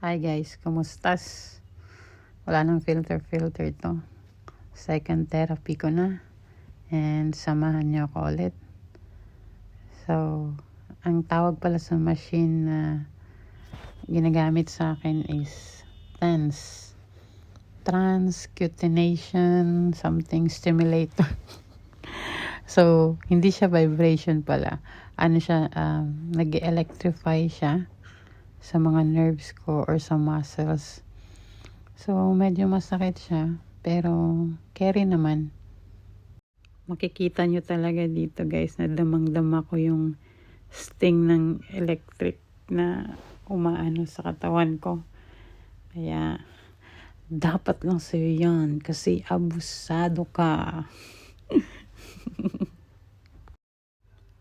Hi guys, kamustas? Wala nang filter to. Second therapy ko na. And samahan niyo ako ulit. So, ang tawag pala sa machine na ginagamit sa akin is TENS. Transcutination something stimulator. So, hindi siya vibration pala. Ano siya, nag-electrify siya sa mga nerves ko or sa muscles. So, medyo masakit siya. Pero, carry naman. Makikita nyo talaga dito guys na damang-dama ko yung sting ng electric na umaano sa katawan ko. Kaya, dapat lang sa'yo yan kasi abusado ka.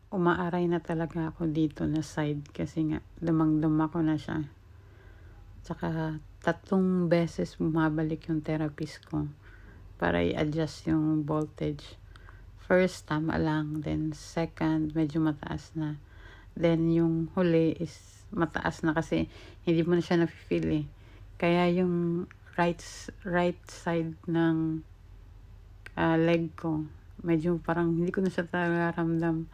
Umaaray na talaga ako dito na side kasi nga damang-dama ko na siya. Tsaka 3 beses bumabalik yung therapist ko para i-adjust yung voltage. First, tama lang. Then second, medyo mataas na. Then yung huli is mataas na kasi hindi mo na siya nafe-feel eh. Kaya yung right side ng leg ko, medyo parang hindi ko na siya talaga ramdam.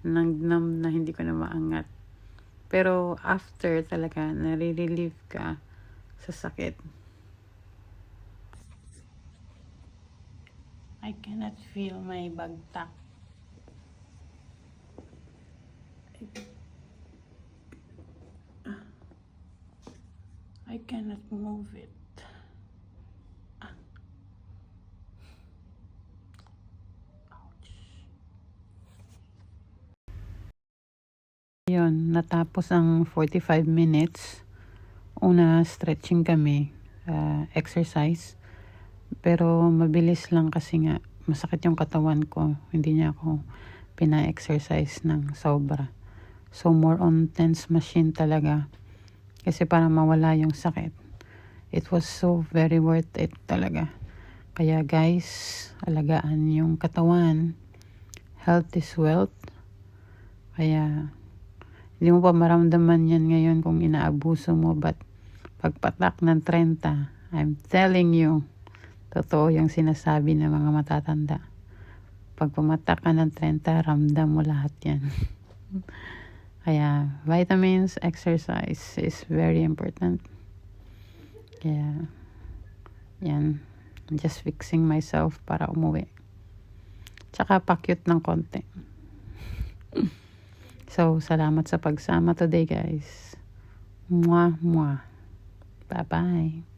Nangnam na hindi ko na maangat. Pero after talaga, nare-relieve ka sa sakit. I cannot feel my bagtak. I cannot move it. Yun, natapos ang 45 minutes. Una, stretching kami, exercise. Pero mabilis lang kasi nga masakit yung katawan ko. Hindi niya ako pina-exercise ng sobra. So, more on TENS machine talaga. Kasi para mawala yung sakit. It was so very worth it talaga. Kaya guys, alagaan yung katawan. Health is wealth. Kaya, hindi mo pa maramdaman yan ngayon kung inaabuso mo. But, pagpatak ng 30, I'm telling you, totoo yung sinasabi ng mga matatanda. Pag pumatak ka ng 30, ramdam mo lahat yan. Kaya, vitamins, exercise is very important. Kaya, yan. I'm just fixing myself para umuwi. Tsaka pakyut ng konti. So, salamat sa pagsama today guys. Mwah, mwah. Bye-bye.